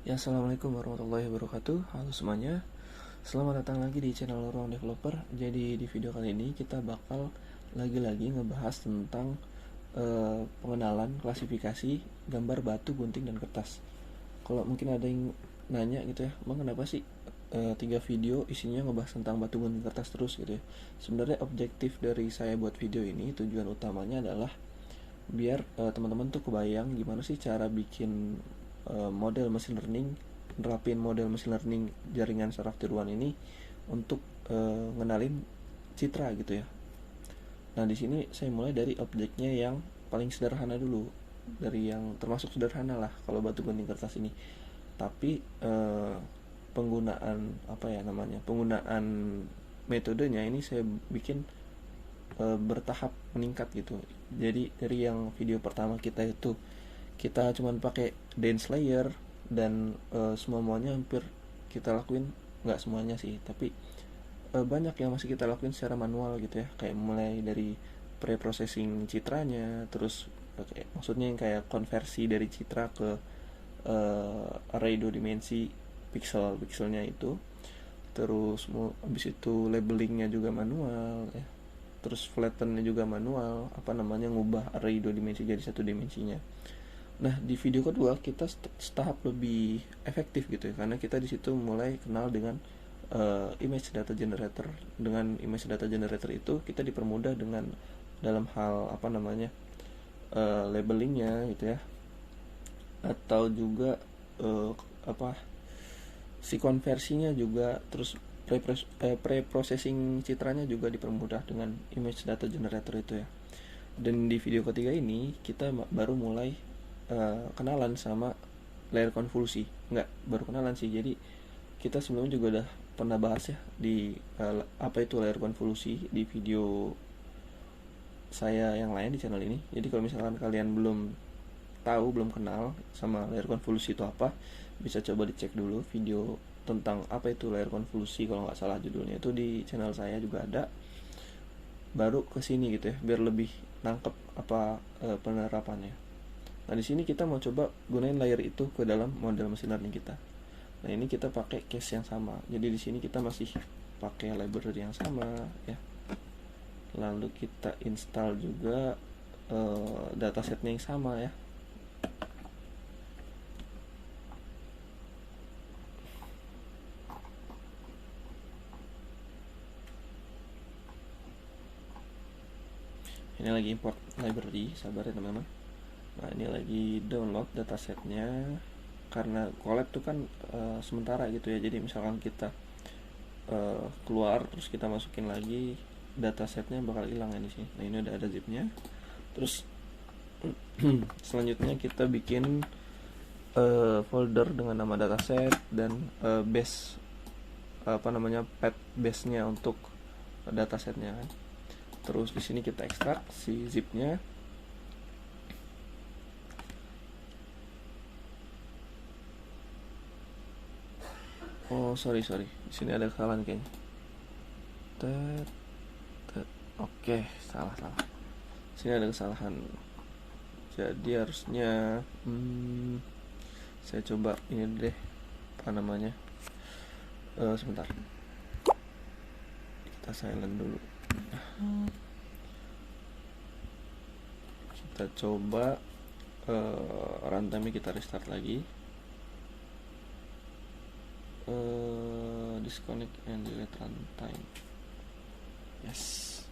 Ya, assalamualaikum warahmatullahi wabarakatuh. Halo semuanya, selamat datang lagi di channel Ruang Developer. Jadi di video kali ini kita bakal lagi-lagi ngebahas tentang pengenalan klasifikasi gambar batu, gunting, dan kertas. Kalau mungkin ada yang nanya gitu ya, bang kenapa sih 3 video isinya ngebahas tentang batu, gunting, kertas terus gitu ya? Sebenarnya objektif dari saya buat video ini, tujuan utamanya adalah biar teman-teman tuh kebayang gimana sih cara bikin model machine learning, nerapin model machine learning jaringan saraf tiruan ini untuk ngenalin citra gitu ya. Nah, di sini saya mulai dari objeknya yang paling sederhana dulu, dari yang termasuk sederhana lah kalau batu gunting kertas ini. Tapi penggunaan apa ya namanya, penggunaan metodenya ini saya bikin bertahap meningkat gitu. Jadi dari yang video pertama kita itu kita cuman pakai dense layer dan semuanya hampir kita lakuin, nggak semuanya sih, tapi banyak yang masih kita lakuin secara manual gitu ya, kayak mulai dari pre-processing citranya, terus maksudnya yang kayak konversi dari citra ke array 2 dimensi, pixelnya itu, terus habis itu labelingnya juga manual ya, terus flattennya juga manual, apa namanya, ngubah array 2 dimensi jadi 1 dimensinya. Nah, di video kedua kita setahap lebih efektif gitu ya, karena kita di situ mulai kenal dengan image data generator. Dengan image data generator itu kita dipermudah dengan dalam hal apa namanya, labelingnya gitu ya, atau juga uh, apa si konversinya juga, terus pre-processing citranya juga dipermudah dengan image data generator itu ya. Dan di video ketiga ini kita baru mulai kenalan sama layer konvolusi. Nggak baru kenalan sih, jadi kita sebelumnya juga udah pernah bahas ya di apa itu layer konvolusi di video saya yang lain di channel ini. Jadi kalau misalkan kalian belum tahu, belum kenal sama layer konvolusi itu apa, bisa coba dicek dulu video tentang apa itu layer konvolusi, kalau nggak salah judulnya itu di channel saya juga ada. Baru ke sini gitu ya, biar lebih nangkep apa penerapannya. Nah, di sini kita mau coba gunain layer itu ke dalam model machine learning kita. Nah, ini kita pakai case yang sama. Jadi di sini kita masih pakai library yang sama ya. Lalu kita install juga datasetnya yang sama ya. Ini lagi import library, sabar ya teman-teman. Nah, ini lagi download datasetnya. Karena collab tuh kan sementara gitu ya. Jadi misalkan kita keluar terus kita masukin lagi, datasetnya bakal hilang ya di sini. Nah, ini udah ada zipnya. Terus selanjutnya kita bikin folder dengan nama dataset dan base, apa namanya, path base-nya untuk datasetnya kan. Terus di sini kita ekstrak si zipnya. Oh, sorry, di sini ada kesalahan kayaknya. Tet, tet. Oke, salah. Di sini ada kesalahan. Jadi harusnya saya coba ini deh, apa namanya, sebentar, kita silent dulu. Kita coba runtime kita restart lagi. Disconnect and delete runtime. Yes.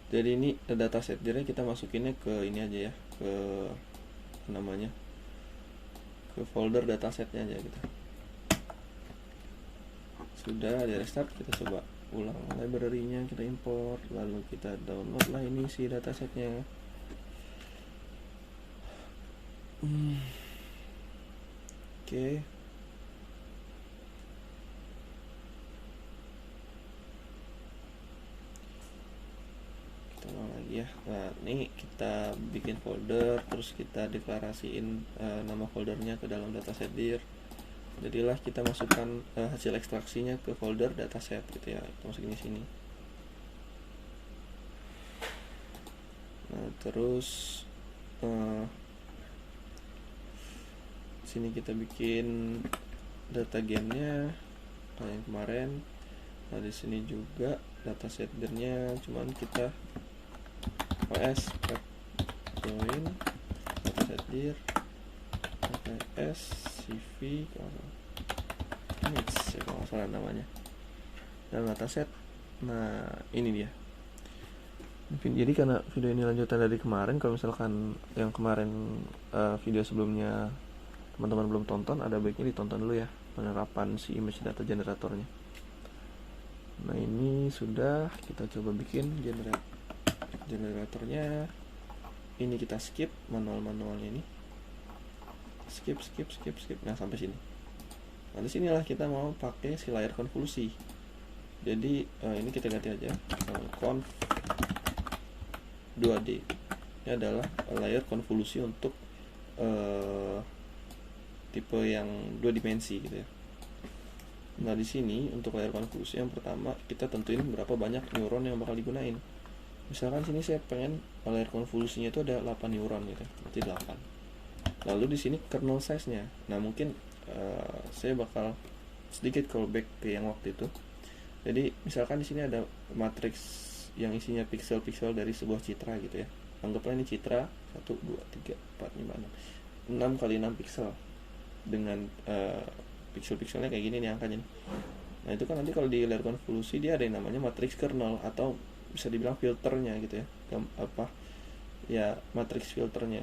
Jadi ini dataset, jadi kita masukinnya ke ini aja ya, ke namanya, ke folder datasetnya aja gitu. Sudah di restart, kita coba ulang library-nya, kita import, lalu kita download lah ini si datasetnya. Oke. Kita ulang lagi ya. Nah, ini kita bikin folder, terus kita deklarasiin nama foldernya ke dalam dataset dir. Jadilah kita masukkan hasil ekstraksinya ke folder dataset gitu ya. Kita masukin di sini. Nah, terus Sini kita bikin data gennya kayak yang kemarin. Nah di sini juga data setdernya, cuman kita OS join data setdir OS CV mix ya kalau nggak salah namanya, dan dataset. Nah ini dia. Jadi karena video ini lanjutan dari kemarin, kalau misalkan yang kemarin video sebelumnya teman-teman belum tonton, ada baiknya ditonton dulu ya penerapan si image data generatornya. Nah ini sudah, kita coba bikin generatornya. Ini kita skip manualnya ini, skip. Nah sampai sini. Nah di sinilah kita mau pakai si layer konvolusi. Jadi ini kita ganti aja conv 2D. Ini adalah layer konvolusi untuk tipe yang 2 dimensi gitu ya. Nah di sini untuk layar konvolusi yang pertama kita tentuin berapa banyak neuron yang bakal digunain. Misalkan sini saya pengen layar konvolusinya itu ada 8 neuron gitu, berarti 8. Lalu di sini kernel size-nya. Nah mungkin saya bakal sedikit callback ke yang waktu itu. Jadi misalkan di sini ada matriks yang isinya piksel-piksel dari sebuah citra gitu ya. Anggaplah ini citra 1, 2, 3, 4, 5, 6 kali 6 piksel dengan piksel-pikselnya kayak gini nih angkanya nih. Nah itu kan nanti kalau di layar konvolusi dia ada yang namanya matriks kernel, atau bisa dibilang filternya gitu ya, matriks filternya.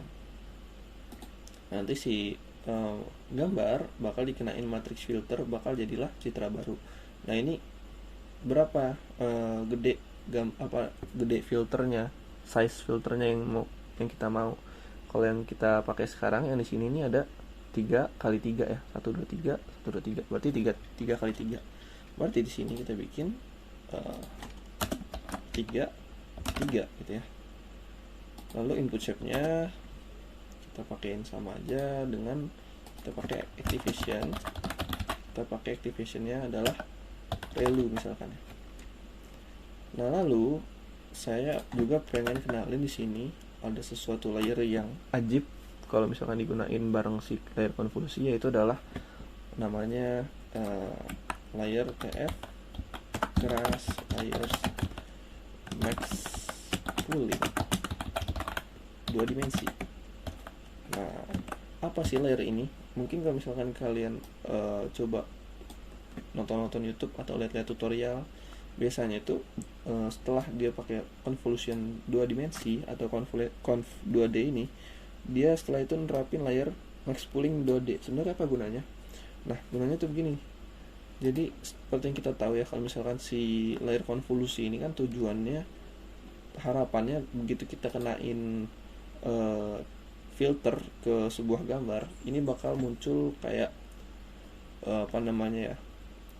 Nanti si gambar bakal dikenain matriks filter, bakal jadilah citra baru. Nah ini berapa gede filternya, size filternya yang kita mau. Kalau yang kita pakai sekarang yang di sini ini ada 3 kali 3 ya, 1, 2, 3, 1, 2, 3, berarti 3 kali 3. Berarti di sini kita bikin 3 gitu ya. Lalu input shape-nya kita pakein sama aja dengan kita pakai activation. Kita pakai activation-nya adalah relu misalkan ya. Nah lalu saya juga pengen kenalin di sini ada sesuatu layer yang ajib kalau misalkan digunain bareng si layer konvolusi, yaitu adalah namanya layer TF crash layers max pooling 2 dimensi. Nah apa sih layer ini? Mungkin kalau misalkan kalian coba nonton YouTube atau lihat-lihat tutorial, biasanya itu setelah dia pakai convolution 2 dimensi atau conv 2D ini, dia setelah itu nerapin layer max pooling 2D. Sebenarnya apa gunanya? Nah gunanya tuh begini. Jadi seperti yang kita tahu ya, kalau misalkan si layer konvolusi ini kan tujuannya, harapannya begitu kita kenain filter ke sebuah gambar, ini bakal muncul kayak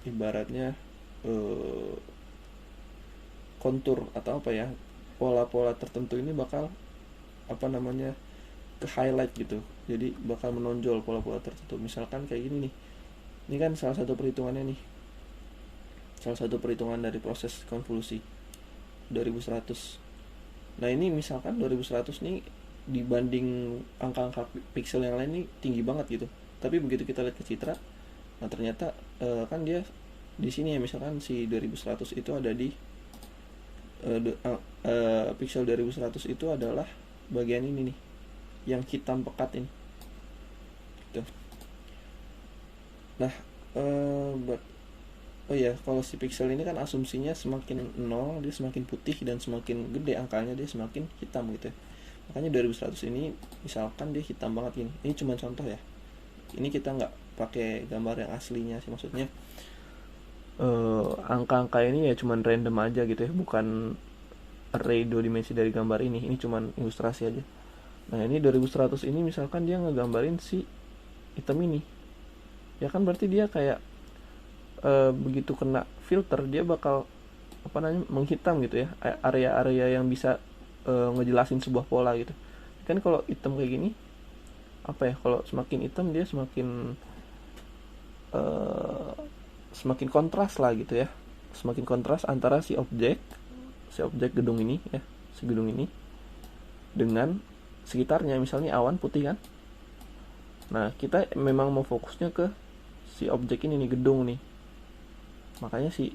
ibaratnya kontur atau pola-pola tertentu ini bakal ke highlight gitu. Jadi bakal menonjol pola-pola tertentu. Misalkan kayak gini nih. Ini kan salah satu perhitungannya nih. Salah satu perhitungan dari proses konvolusi 2100. Nah, ini misalkan 2100 nih dibanding angka-angka piksel yang lain nih tinggi banget gitu. Tapi begitu kita lihat ke citra, nah ternyata kan dia di sini ya, misalkan si 2100 itu ada di piksel 2100 itu adalah bagian ini nih, yang hitam pekat ini gitu. Nah kalau si piksel ini kan asumsinya semakin 0 dia semakin putih, dan semakin gede angkanya dia semakin hitam gitu ya. Makanya 2100 ini misalkan dia hitam banget gini. Ini cuma contoh ya, ini kita nggak pakai gambar yang aslinya sih, maksudnya angka-angka ini ya cuman random aja gitu ya, bukan array 2 dimensi dari gambar ini cuman ilustrasi aja. Nah ini 2100 ini misalkan dia ngegambarin si item ini, ya kan berarti dia kayak begitu kena filter dia bakal menghitam gitu ya, area-area yang bisa ngejelasin sebuah pola gitu kan. Kalau item kayak gini kalau semakin hitam dia semakin kontras lah gitu ya, semakin kontras antara si objek gedung ini ya, si gedung ini dengan sekitarnya. Misalnya awan putih kan, Nah, kita memang mau fokusnya ke si objek ini nih, gedung nih. Makanya si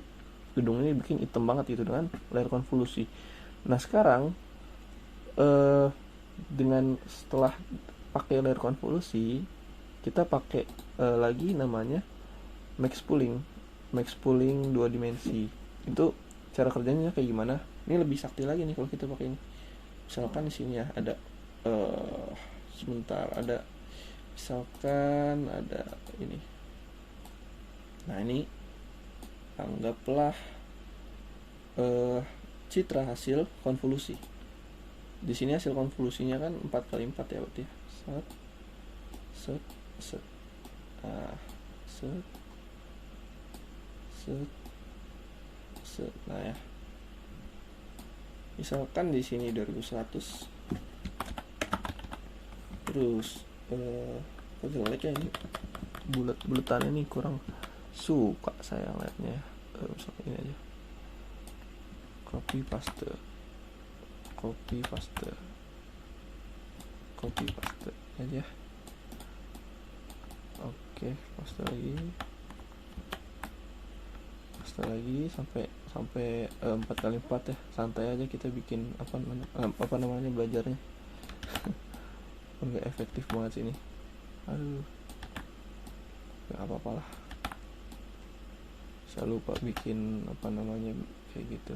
gedung ini bikin hitam banget gitu dengan layer konvolusi. Nah, sekarang dengan setelah pakai layer konvolusi, kita pakai lagi namanya max pooling 2 dimensi. Itu cara kerjanya kayak gimana? Ini lebih sakti lagi nih kalau kita pakai ini. Misalkan di sini ya ada sebentar, ada misalkan ada ini. Nah, ini anggaplah citra hasil konvolusi. Di sini hasil konvolusinya kan 4x4 ya berarti ya. Set set set. Nah, set set set. Nah ya. Misalkan di sini 2100. Terus kok jelek ya ini, bulat-bulatannya nih kurang suka saya liatnya. Misalkan ini aja. Copy paste aja. Oke, paste lagi sampai 4x4 ya. Santai aja kita bikin apa namanya belajarnya. Enggak efektif banget sini. Aduh, nggak apa-apa lah, saya lupa bikin apa namanya kayak gitu.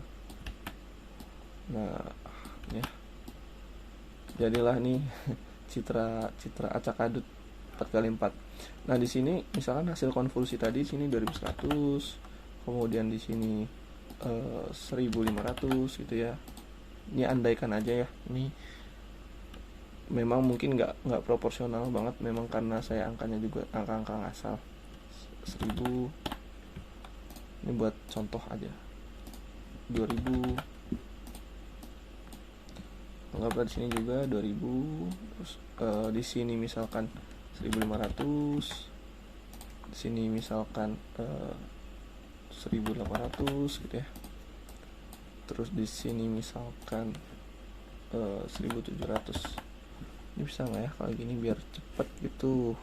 Nah ya, jadilah nih citra acak adut 4x4. Nah, di sini misalkan hasil konvolusi tadi sini 2100, kemudian di sini 1500 gitu ya. Ini andaikan aja ya, ini memang mungkin nggak proporsional banget, memang karena saya angkanya juga angka ngasal 1000. Ini buat contoh aja, 2000. Anggaplah di sini juga 2000. Terus di sini misalkan 1500. Di sini misalkan 1800 gitu ya. Terus di sini misalkan 1700. Ini bisa nggak ya kalau gini biar cepet gitu,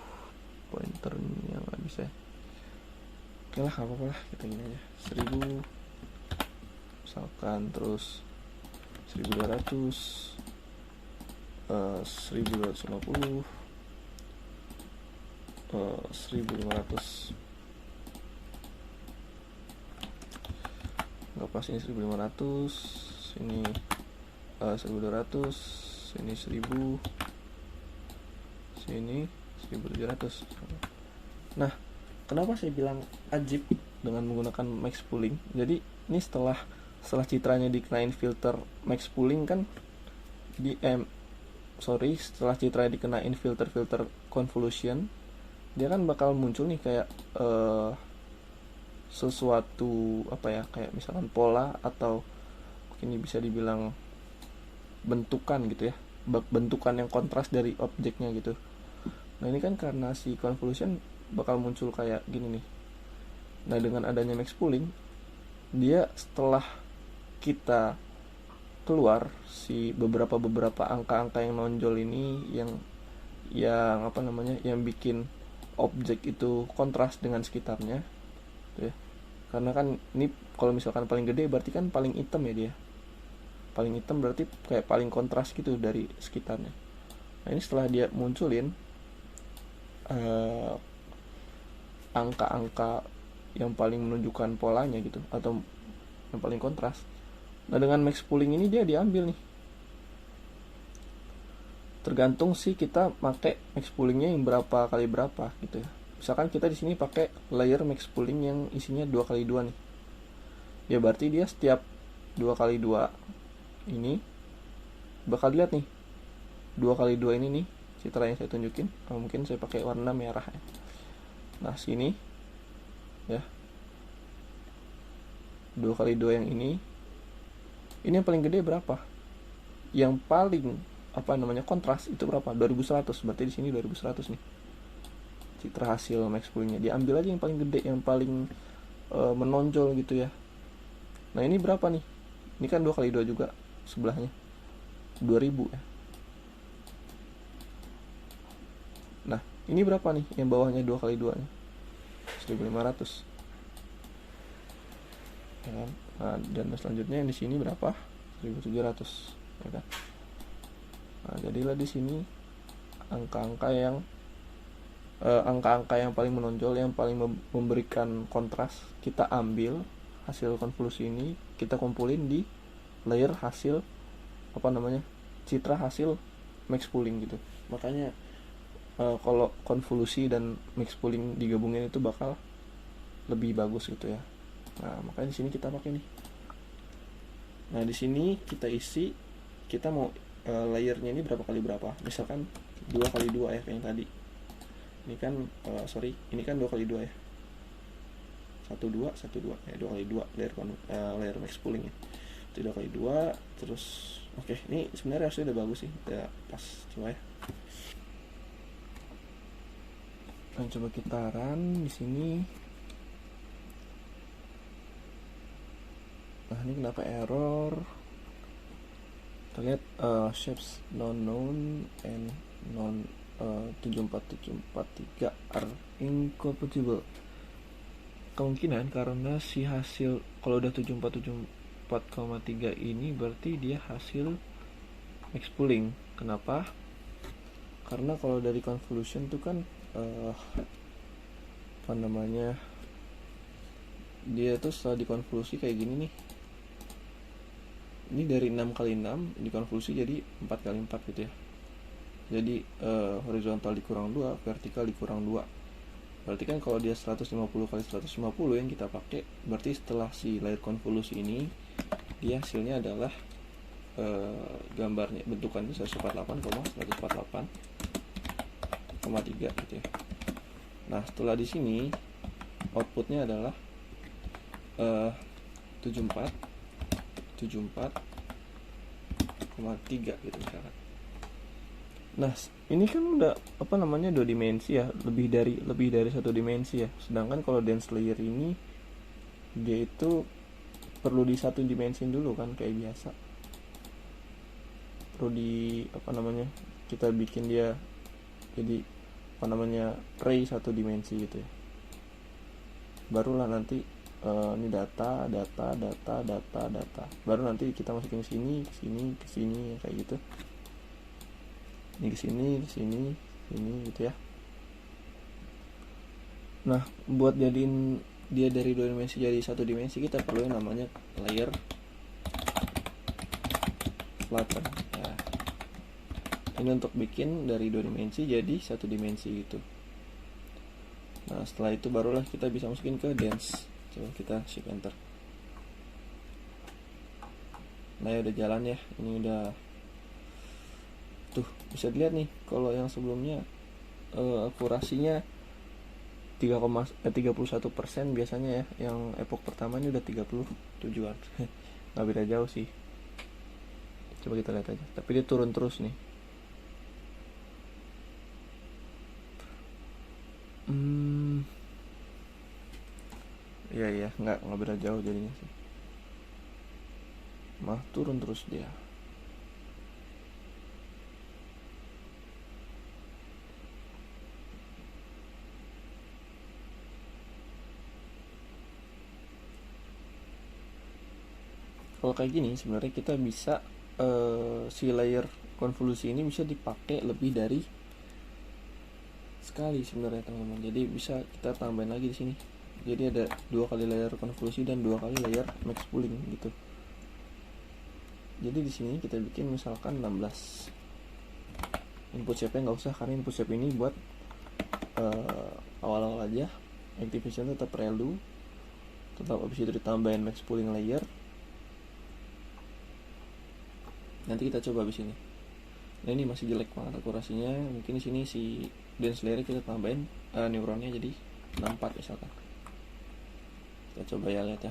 pointernya nggak bisa. Oke lah, nggak apa-apa lah, kita gini aja 1000 misalkan, terus 1200, 1250, 1500. Nggak pas, ini 1500, sini 1200, sini 1000, sini 1700. Nah, kenapa saya bilang ajib dengan menggunakan max pooling? Jadi ini setelah citranya dikenain filter max pooling kan setelah citranya dikenain filter convolution, dia kan bakal muncul nih kayak sesuatu apa ya, kayak misalkan pola atau ini bisa dibilang bentukan gitu ya, bentukan yang kontras dari objeknya gitu. Nah, ini kan karena si convolution bakal muncul kayak gini nih. Nah, dengan adanya max pooling, dia setelah kita keluar si beberapa angka-angka yang nonjol ini, yang apa namanya, yang bikin objek itu kontras dengan sekitarnya gitu ya. Karena kan ini kalau misalkan paling gede berarti kan paling hitam ya, dia paling hitam berarti kayak paling kontras gitu dari sekitarnya. Nah, ini setelah dia munculin angka-angka yang paling menunjukkan polanya gitu, atau yang paling kontras. Nah, dengan max pooling ini dia diambil nih. Tergantung sih kita pakai max poolingnya yang berapa kali berapa gitu ya. Misalkan kita di sini pakai layer max pooling yang isinya 2x2 nih. Ya berarti dia setiap 2x2 ini bakal dilihat nih. 2x2 ini nih citra yang saya tunjukin. Mungkin saya pakai warna merah ya. Nah, sini ya, 2x2 yang ini yang paling gede berapa? Yang paling apa namanya kontras itu berapa? 2100. Berarti di sini 2100 nih. Citra hasil max poolingnya diambil aja yang paling gede, yang paling menonjol gitu ya. Nah, ini berapa nih? Ini kan 2x2 juga sebelahnya. 2000 ya. Nah, Ini berapa nih yang bawahnya 2 kali 2 nya? 1500 ya kan. Nah, dan selanjutnya yang di sini berapa? 1700 ya kan. Nah, jadilah di sini angka-angka yang paling menonjol, yang paling memberikan kontras, kita ambil hasil konvolusi ini, kita kumpulin di layer hasil citra hasil max pooling gitu. Makanya kalau konvolusi dan max pooling digabungin itu bakal lebih bagus gitu ya. Nah, makanya di sini kita pakai nih. Nah, di sini kita isi, kita mau layernya ini berapa kali berapa. Misalkan 2 kali 2 ya, kayak yang tadi. Ini kan ini kan 2 kali 2 ya. 1 2 1 2 ya, 2 kali 2 layer max pooling ya. 2 kali 2 terus oke, ini sebenarnya hasilnya udah bagus sih. Udah pas, coba ya. Dan coba kita run di sini. Nah, ini kenapa error? Kita lihat shapes non known and non 74743 are incompatible. Kemungkinan karena si hasil, kalau udah 7474,3 ini berarti dia hasil max pooling. Kenapa? Karena kalau dari convolution tuh kan dia tuh setelah dikonvolusi kayak gini nih. Ini dari 6 kali 6 dikonvolusi jadi 4 kali 4 gitu ya. Jadi horizontal dikurang 2, vertikal dikurang 2. Berarti kan kalau dia 150 kali 150 yang kita pakai, berarti setelah si layer konvolusi ini, dia hasilnya adalah gambarnya, bentukannya 148,148,3 gitu ya. Nah, setelah di sini outputnya adalah 74,3 gitu misalkan. Nah, ini kan udah 2 dimensi ya, lebih dari 1 dimensi ya. Sedangkan kalau dense layer ini dia itu perlu di 1 dimensi dulu kan, kayak biasa. Perlu di kita bikin dia jadi ray 1 dimensi gitu ya. Barulah nanti ini data. Baru nanti kita masukin ke sini kayak gitu. Ini ke sini gitu ya. Nah, buat jadiin dia dari 2 dimensi jadi 1 dimensi, kita perlu yang namanya layer flatten. Nah, ini untuk bikin dari 2 dimensi jadi 1 dimensi gitu. Nah, setelah itu barulah kita bisa masukin ke dense. Coba kita shift enter. Nah, ya udah jalan ya. Ini udah tuh, bisa dilihat nih kalau yang sebelumnya akurasinya 31% biasanya ya. Yang epoch pertama ini udah 37an. Nggak beda jauh sih. Coba kita lihat aja. Tapi dia turun terus nih. Iya, nggak beda jauh jadinya sih. Malah turun terus dia. Kalau kayak gini sebenarnya kita bisa si layer konvolusi ini bisa dipakai lebih dari sekali sebenarnya teman-teman. Jadi bisa kita tambahin lagi di sini. Jadi ada 2 kali layer konvolusi dan 2 kali layer max pooling gitu. Jadi di sini kita bikin misalkan 16. Input shape-nya nggak usah, karena input shape ini buat awal-awal aja. Activation tetap prelude, tetap habis itu ditambahin max pooling layer. Nanti kita coba habis ini. Nah, ini masih jelek banget akurasinya. Mungkin di sini si dense layer kita tambahin neuronnya jadi 64 misalkan. Kita coba ya, lihat ya.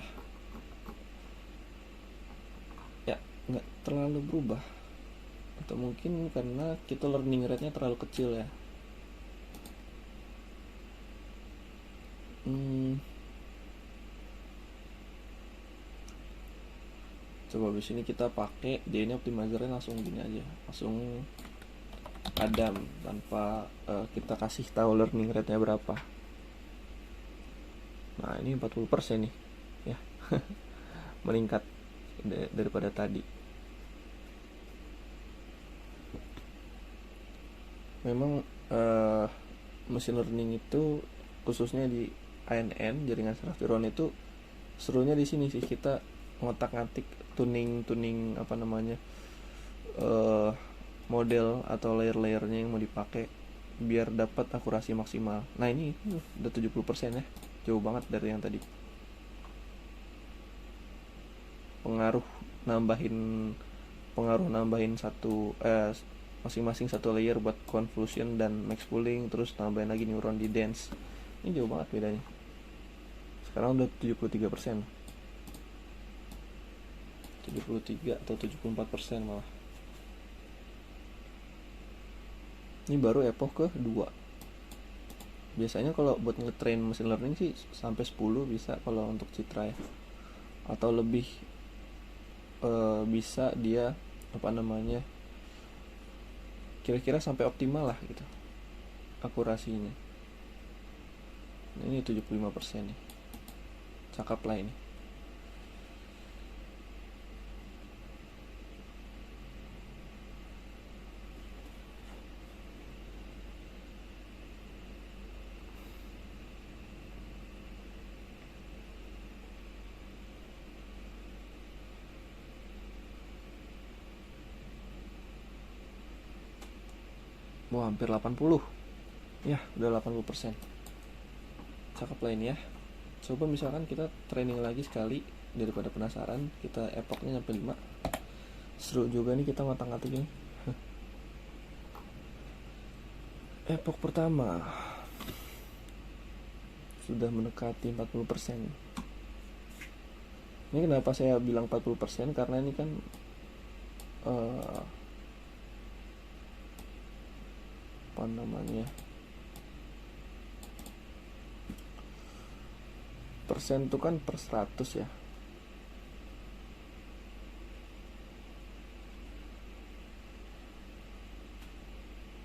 Ya, nggak terlalu berubah. Atau mungkin karena kita learning rate-nya terlalu kecil ya. Coba habis ini kita pakai DNA optimizer-nya langsung gini aja, langsung padam tanpa kita kasih tahu learning rate-nya berapa. Nah, ini 40% nih ya. Meningkat daripada tadi. Memang machine learning itu khususnya di ANN, jaringan saraf neuron, itu serunya di sini sih, kita ngotak-ngatik tuning apa namanya, model atau layer-layernya yang mau dipakai biar dapat akurasi maksimal. Nah, ini udah 70% ya, jauh banget dari yang tadi. pengaruh nambahin Pengaruh nambahin masing-masing satu layer buat convolution dan max pooling, terus tambahin lagi neuron di dense. Ini jauh banget bedanya. Sekarang udah 73%, 73 atau 74% malah. Ini baru epoch ke 2. Biasanya kalau buat ngetrain machine learning sih sampai 10 bisa kalau untuk citra ya, atau lebih. Bisa dia apa namanya, kira-kira sampai optimal lah gitu akurasinya. Nah, ini 75% nih, cakep lah ini. Wah, hampir 80 ya, udah 80%. Cakep lah ini ya. Coba misalkan kita training lagi sekali, daripada penasaran, kita epochnya sampai 5. Seru juga nih kita ngotak-ngatik ini. Epoch pertama sudah mendekati 40%. Ini kenapa saya bilang 40%, karena ini kan apa namanya, persen itu kan per 100 ya.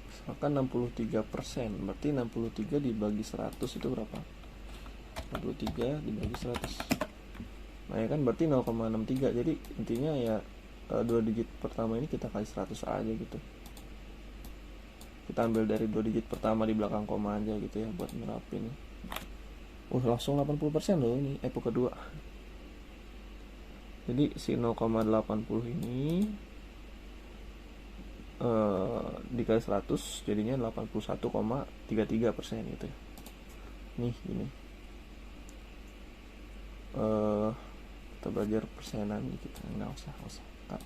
Misalkan 63%, berarti 63 dibagi 100 itu berapa? 63 dibagi 100. Nah, ya kan berarti 0,63. Jadi intinya ya, 2 digit pertama ini kita kali 100 aja gitu. Kita ambil dari 2 digit pertama di belakang koma aja gitu ya buat nerapin. Langsung 80% loh ini epoch kedua. Jadi si 0,80 ini dikali 100 jadinya 81,33% gitu ya. Nih gini. Kita belajar persenan dikit, nggak usah cut.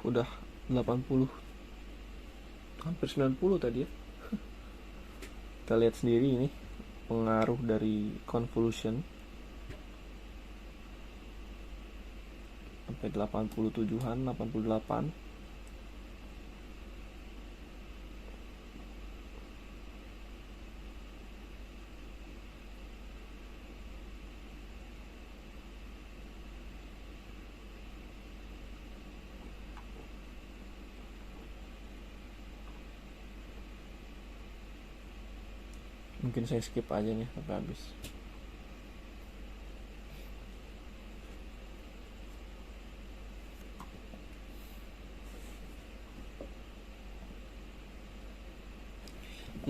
Udah 80, hampir 90 tadi ya. Kita lihat sendiri ini pengaruh dari convolution sampai 87-an, 88. Mungkin saya skip aja nih sampai habis.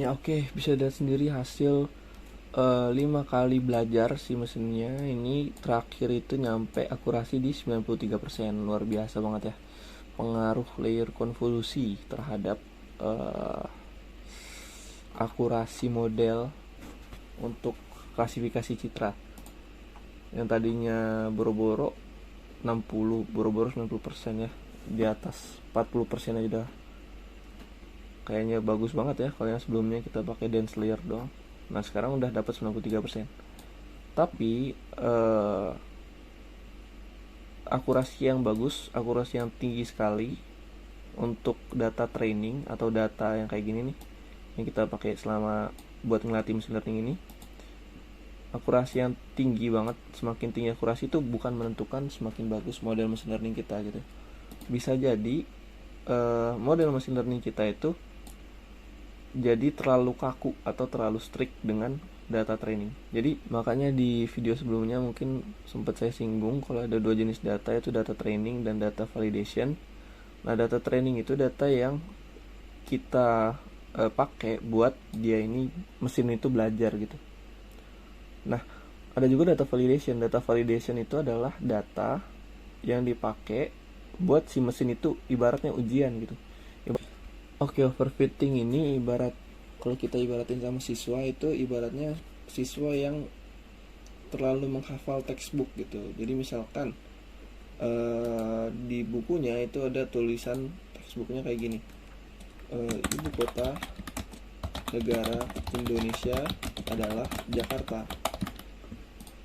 Ya oke, bisa lihat sendiri hasil 5 kali belajar si mesinnya ini terakhir itu nyampe akurasi di 93%. Luar biasa banget ya pengaruh layer konvolusi terhadap akurasi model untuk klasifikasi citra. Yang tadinya boro-boro 60, boro-boro 90% ya, di atas 40% aja udah kayaknya bagus banget ya. Kalau yang sebelumnya kita pakai dense layer doang, nah sekarang udah dapat 93%. Tapi akurasi yang bagus, akurasi yang tinggi sekali, untuk data training atau data yang kayak gini nih, yang kita pakai selama buat ngelatih machine learning ini, akurasi yang tinggi banget, semakin tinggi akurasi itu bukan menentukan semakin bagus model machine learning kita gitu. Bisa jadi model machine learning kita itu jadi terlalu kaku atau terlalu strict dengan data training. Jadi makanya di video sebelumnya mungkin sempat saya singgung kalau ada dua jenis data, yaitu data training dan data validation. Nah, data training itu data yang kita pakai buat dia ini, mesin itu belajar gitu. Nah, ada juga data validation. Data validation itu adalah data yang dipakai buat si mesin itu ibaratnya ujian gitu. Oke, overfitting ini ibarat, kalau kita ibaratin sama siswa, itu ibaratnya siswa yang terlalu menghafal textbook gitu. Jadi misalkan di bukunya itu ada tulisan textbooknya kayak gini, ibu kota negara Indonesia adalah Jakarta.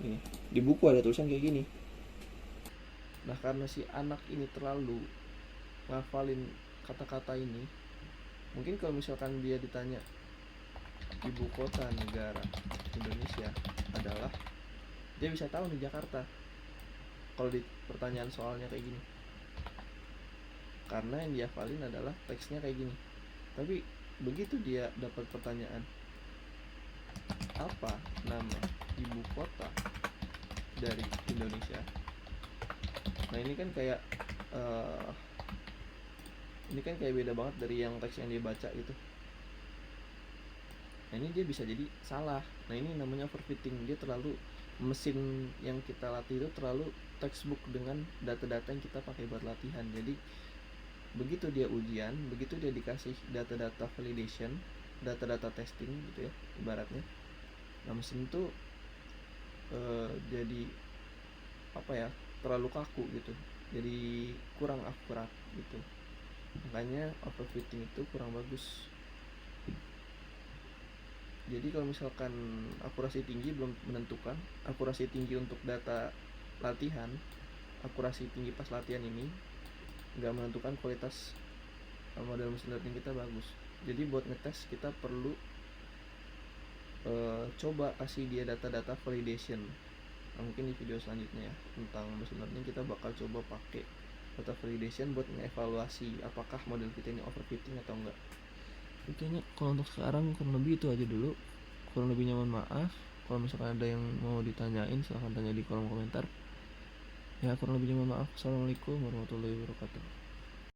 Ini di buku ada tulisan kayak gini. Nah, karena si anak ini terlalu ngafalin kata-kata ini, mungkin kalau misalkan dia ditanya ibu kota negara Indonesia adalah, dia bisa tahu nih Jakarta kalau di pertanyaan soalnya kayak gini, karena yang dia hafalin adalah teksnya kayak gini. Tapi begitu dia dapat pertanyaan, apa nama ibu kota dari Indonesia, nah ini kan kayak beda banget dari yang teks yang dia baca gitu. Nah, ini dia bisa jadi salah. Nah, ini namanya overfitting. Dia terlalu, mesin yang kita latih itu terlalu textbook dengan data-data yang kita pakai buat latihan. Jadi begitu dia ujian, begitu dia dikasih data-data validation, data-data testing gitu ya ibaratnya, nah mesin itu jadi apa ya, terlalu kaku gitu, jadi kurang akurat gitu. Makanya overfitting itu kurang bagus. Jadi kalau misalkan akurasi tinggi belum menentukan, akurasi tinggi untuk data latihan, akurasi tinggi pas latihan ini nggak menentukan kualitas model machine learning kita bagus. Jadi buat ngetes kita perlu coba kasih dia data-data validation. Nah, mungkin di video selanjutnya ya tentang machine learning kita bakal coba pakai data validation buat mengevaluasi apakah model kita ini overfitting atau enggak. Kayaknya kalau untuk sekarang kurang lebih itu aja dulu. Kurang lebihnya mohon maaf. Kalau misalkan ada yang mau ditanyain silahkan tanya di kolom komentar. Ya, kurang lebihnya mohon maaf. Assalamualaikum warahmatullahi wabarakatuh.